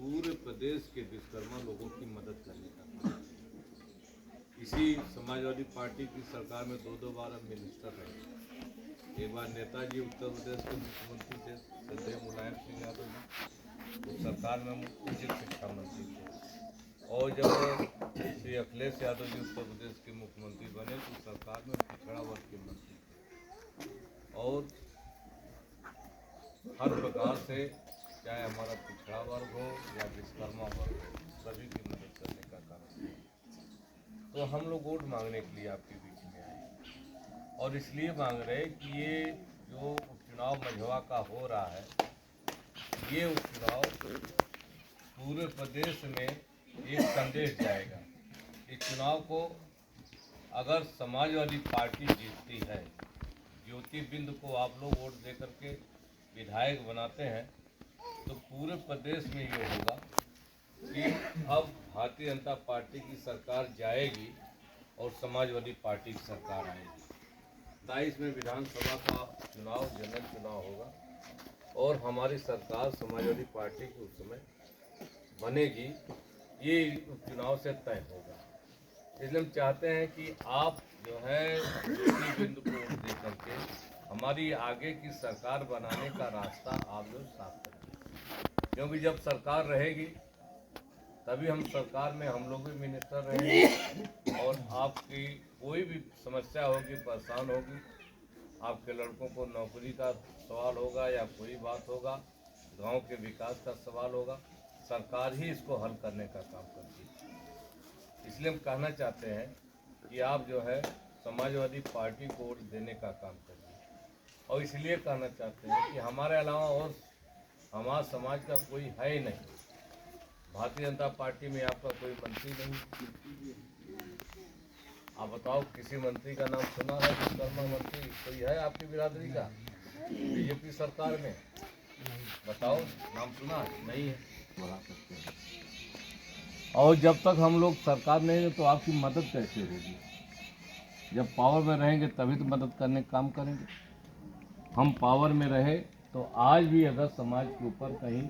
पूरे प्रदेश के विश्वकर्मा लोगों की मदद करने का काम। इसी समाजवादी पार्टी की सरकार में दो बार अब मिनिस्टर रहे। एक बार नेताजी उत्तर प्रदेश के मुख्यमंत्री थे श्रद्धेय मुलायम सिंह यादव जी, उस सरकार में उच्च शिक्षा मंत्री थे। और जब श्री अखिलेश यादव जी उत्तर प्रदेश के मुख्यमंत्री बने तो सरकार में पिछड़ा वर्ग के मंत्री थे। और हर प्रकार से चाहे हमारा पिछड़ा वर्ग हो या विश्वकर्मा वर्ग हो, सभी की मदद करने का काम किया। तो हम लोग वोट मांगने के लिए आपके बीच में आए और इसलिए मांग रहे कि ये जो उपचुनाव मझवा का हो रहा है, ये उपचुनाव पूरे प्रदेश में एक संदेश जाएगा। इस चुनाव को अगर समाजवादी पार्टी जीतती है, ज्योति बिंद को आप लोग वोट दे करके विधायक बनाते हैं, तो पूरे प्रदेश में ये होगा कि अब भारतीय जनता पार्टी की सरकार जाएगी और समाजवादी पार्टी की सरकार आएगी। 27 में विधानसभा का चुनाव जनरल चुनाव होगा और हमारी सरकार समाजवादी पार्टी की उस समय बनेगी, ये उपचुनाव से तय होगा। इसलिए हम चाहते हैं कि आप जो है ज्योति बिंद को वोट दे करके हमारी आगे की सरकार बनाने का रास्ता आप लोग साफ करेंगे, क्योंकि जब सरकार रहेगी तभी हम सरकार में हम लोग भी मिनिस्टर रहेंगे और आपकी कोई भी समस्या होगी, परेशान होगी, आपके लड़कों को नौकरी का सवाल होगा या कोई बात होगा, गांव के विकास का सवाल होगा, सरकार ही इसको हल करने का काम करती है। इसलिए हम कहना चाहते हैं कि आप जो है समाजवादी पार्टी को वोट देने का काम करिए। और इसलिए कहना चाहते हैं कि हमारे अलावा और हमारे समाज का कोई है ही नहीं। भारतीय जनता पार्टी में आपका कोई मंत्री नहीं। आप बताओ, किसी मंत्री का नाम सुना है? विश्वकर्मा मंत्री कोई है आपकी बिरादरी का बीजेपी सरकार में? बताओ, नाम सुना है? नहीं है। और जब तक हम लोग सरकार नहीं है तो आपकी मदद कैसे होगी? जब पावर में रहेंगे तभी तो मदद करने का काम करेंगे। हम पावर में रहे तो आज भी अगर समाज के ऊपर कहीं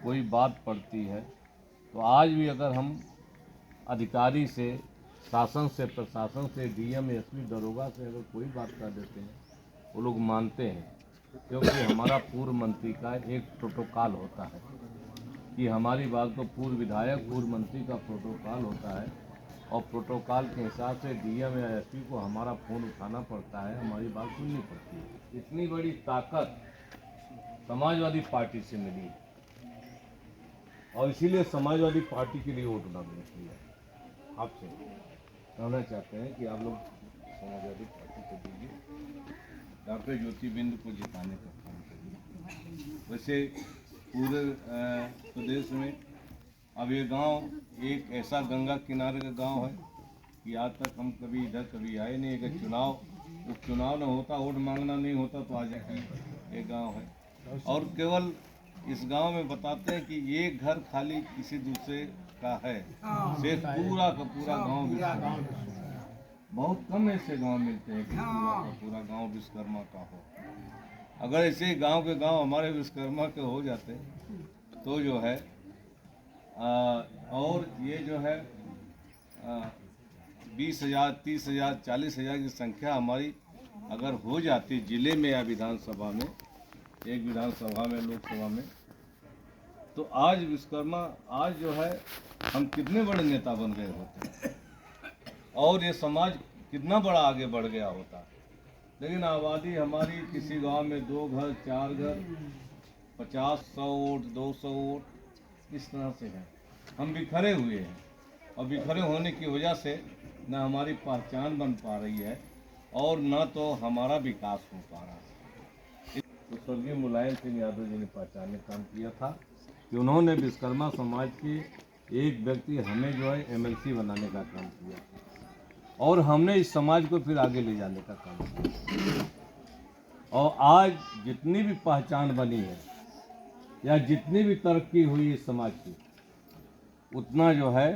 कोई बात पड़ती है तो आज भी अगर हम अधिकारी से, शासन से, प्रशासन से, डीएम, एसपी, दरोगा से अगर कोई बात कर देते हैं, वो लोग मानते हैं, क्योंकि हमारा पूर्व मंत्री का एक प्रोटोकॉल होता है कि हमारी बात को पूर्व विधायक, पूर्व मंत्री का प्रोटोकॉल होता है और प्रोटोकॉल के हिसाब से डीएम या एसपी को हमारा फ़ोन उठाना पड़ता है, हमारी बात सुननी पड़ती है। इतनी बड़ी ताकत समाजवादी पार्टी से मिली है और इसीलिए समाजवादी पार्टी के लिए वोट मांगने के लिए आपसे कहना चाहते हैं कि आप लोग समाजवादी पार्टी को दीजिए, डॉक्टर ज्योति बिंद को जिताने का काम करिए। वैसे पूरे प्रदेश में अब ये गांव एक ऐसा गंगा किनारे का गांव है कि आज तक हम कभी इधर कभी आए नहीं। अगर उपचुनाव न होता, वोट मांगना नहीं होता तो आज ये गांव है। और केवल इस गांव में बताते हैं कि ये घर खाली किसी दूसरे का है, सिर्फ पूरा का पूरा गांव बहुत कम ऐसे गांव मिलते हैं कि पूरा का पूरा गांव विश्वकर्मा का हो। अगर ऐसे गांव के गांव हमारे विश्वकर्मा के हो जाते तो जो है और ये जो है 20,000, 30,000, 40,000 की संख्या हमारी अगर हो जाती जिले में या विधानसभा में, एक विधानसभा में, लोकसभा में, तो आज विश्वकर्मा आज जो है हम कितने बड़े नेता बन गए होते और ये समाज कितना बड़ा आगे बढ़ गया होता। लेकिन आबादी हमारी किसी गांव में 2 घर, 4 घर, 50, 100 वोट, 200 वोट, इस तरह से है। हम बिखरे हुए हैं और बिखरे होने की वजह से न हमारी पहचान बन पा रही है और न तो हमारा विकास हो पा रहा है। तो स्वर्गीय मुलायम सिंह यादव जी ने पहचानने काम किया था कि उन्होंने विश्वकर्मा समाज के एक व्यक्ति हमें जो है एमएलसी बनाने का काम किया और हमने इस समाज को फिर आगे ले जाने का काम किया। और आज जितनी भी पहचान बनी है या जितनी भी तरक्की हुई इस समाज की, उतना जो है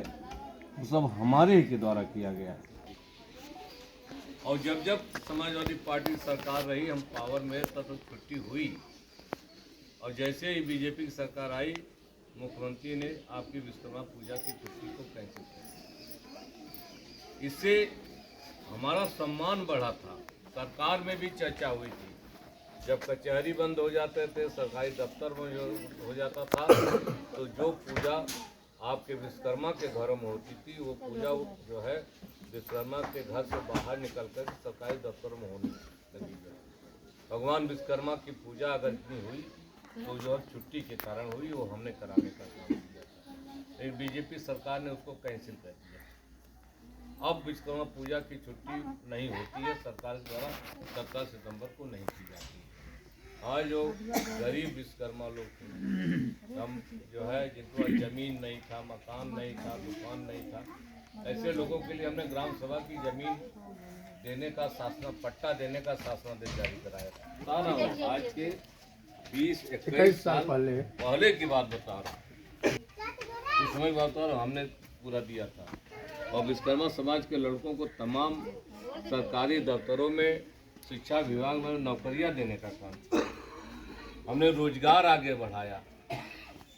वो सब हमारे ही के द्वारा किया गया है। और जब जब समाजवादी पार्टी सरकार रही, हम पावर में तब छुट्टी हुई और जैसे ही बीजेपी की सरकार आई, मुख्यमंत्री ने आपकी विश्वकर्मा पूजा की छुट्टी को कैंसिल कर दिया। इससे हमारा सम्मान बढ़ा था। सरकार में भी चर्चा हुई थी, जब कचहरी बंद हो जाते थे, सरकारी दफ्तर में जो हो जाता था, तो जो पूजा आपके विश्वकर्मा के घरों में होती थी, वो पूजा जो है विश्वकर्मा के घर से बाहर निकलकर सरकारी दफ्तरों में होने लगी है। भगवान विश्वकर्मा की पूजा अगर इतनी हुई तो जो है छुट्टी के कारण हुई, वो हमने कराने का काम किया था, लेकिन बीजेपी सरकार ने उसको कैंसिल कर दिया। अब विश्वकर्मा पूजा की छुट्टी नहीं होती है सरकार द्वारा, 17 सितंबर को नहीं की जाती। आज जो गरीब विश्वकर्मा लोग थे, हम जो है जिनको जमीन नहीं था, मकान नहीं था, दुकान नहीं था, ऐसे लोगों के लिए हमने ग्राम सभा की जमीन देने का शासना, पट्टा देने का शासनादेश जारी कराया था। आज के 20-21 साल पहले की बात बता रहा हूँ, उस समय बता रहा हूँ, हमने पूरा दिया था। और विश्वकर्मा समाज के लड़कों को तमाम सरकारी दफ्तरों में, शिक्षा विभाग में नौकरियां देने का काम, हमने रोजगार आगे बढ़ाया।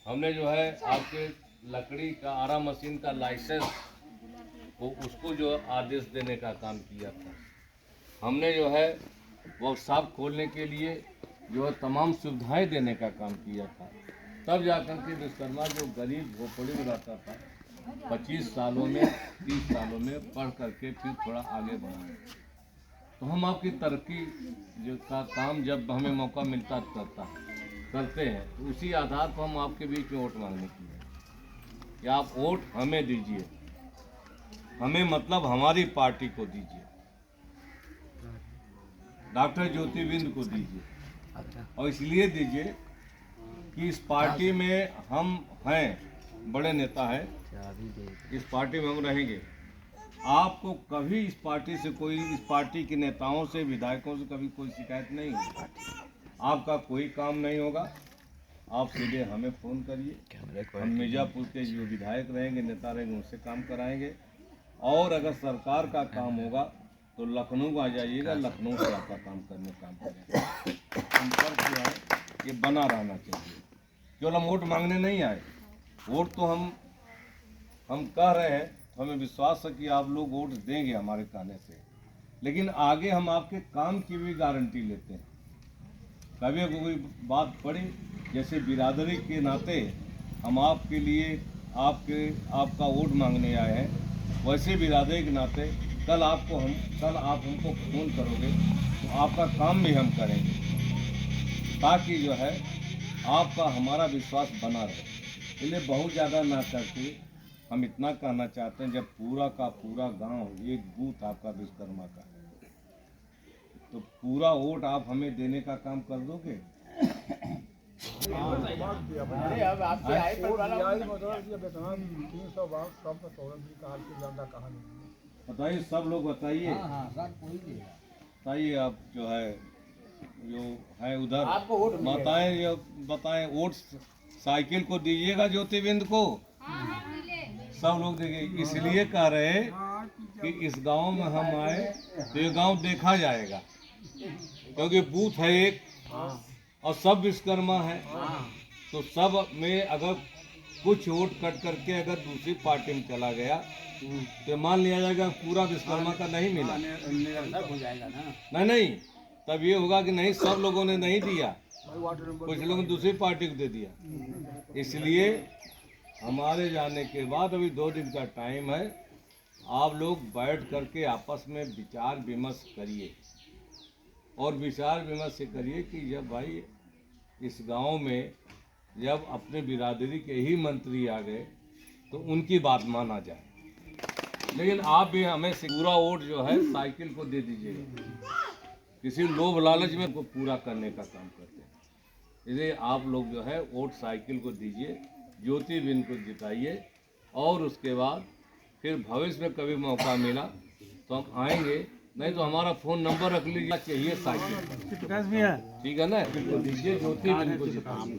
हमने जो है आपके लकड़ी का आरा मशीन का लाइसेंस, वो उसको जो आदेश देने का काम किया था। हमने जो है वर्कशॉप खोलने के लिए जो है तमाम सुविधाएं देने का काम किया था। तब जाकर के विश्वकर्मा जो गरीब झोपड़ी में रहता था, 25 सालों में 30 सालों में पढ़ करके फिर थोड़ा आगे बढ़ा। तो हम आपकी तरक्की जो का काम जब हमें मौका मिलता करते हैं, तो उसी आधार पर हम आपके बीच में वोट मांगने की है कि आप वोट हमें दीजिए। हमें मतलब हमारी पार्टी को दीजिए, डॉक्टर ज्योतिबिंद को दीजिए। और इसलिए दीजिए कि इस पार्टी में हम हैं, बड़े नेता हैं, इस पार्टी में हम रहेंगे। आपको कभी इस पार्टी से कोई, इस पार्टी के नेताओं से, विधायकों से कभी कोई शिकायत नहीं होगी। आपका कोई काम नहीं होगा, आप सीधे हमें फ़ोन करिए। हम मिर्ज़ापुर के जो विधायक रहेंगे, नेता रहेंगे, उनसे काम कराएंगे। और अगर सरकार का काम होगा तो लखनऊ आ जाइएगा, लखनऊ से आपका काम करेंगे। संपर्क जो है ये बना रहना चाहिए। केवल हम वोट मांगने नहीं आए, वोट तो हम कह रहे हैं, हमें विश्वास है कि आप लोग वोट देंगे हमारे कहने से, लेकिन आगे हम आपके काम की भी गारंटी लेते हैं। कभी कोई बात पड़ी, जैसे बिरादरी के नाते हम आपके लिए आपका वोट मांगने आए हैं, वैसे बिरादरी के नाते कल आप हमको फ़ोन करोगे तो आपका काम भी हम करेंगे, ताकि जो है आपका हमारा विश्वास बना रहे। इसलिए बहुत ज़्यादा ना करके हम इतना कहना चाहते हैं, जब पूरा का पूरा गांव एक बूथ आपका विश्वकर्मा का है, तो पूरा वोट आप हमें देने का काम कर दोगे। बताइए, सब लोग बताइए, बताइए आप जो है उधर बताएं वोट साइकिल को दीजिएगा, ज्योतिबिंद को। सब लोग देखें, इसलिए कह रहे कि इस गांव में हम आए तो ये गांव देखा जाएगा, क्योंकि बूथ है एक और सब विश्वकर्मा है। तो सब में अगर कुछ वोट कट करके अगर दूसरी पार्टी में चला गया तो मान लिया जाएगा पूरा विश्वकर्मा का नहीं मिला, हो जाएगा ना। नहीं, तब ये होगा कि नहीं, सब लोगों ने नहीं दिया, कुछ लोगों ने दूसरी पार्टी को दे दिया। इसलिए हमारे जाने के बाद अभी 2 दिन का टाइम है, आप लोग बैठ करके आपस में विचार विमर्श करिए, और विचार विमर्श से करिए कि जब भाई इस गांव में जब अपने बिरादरी के ही मंत्री आ गए तो उनकी बात माना जाए। लेकिन आप भी हमें पूरा वोट जो है साइकिल को दे दीजिएगा, किसी लोभ लालच में को पूरा करने का काम करते हैं। इसलिए आप लोग जो है वोट साइकिल को दीजिए, ज्योतिबिंद को जिताइए, और उसके बाद फिर भविष्य में कभी मौका मिला तो हम आएंगे, नहीं तो हमारा फ़ोन नंबर रख लीजिए, चाहिए साइकिल, ठीक है ना, दीजिए, ज्योतिबिंद को जिताइए।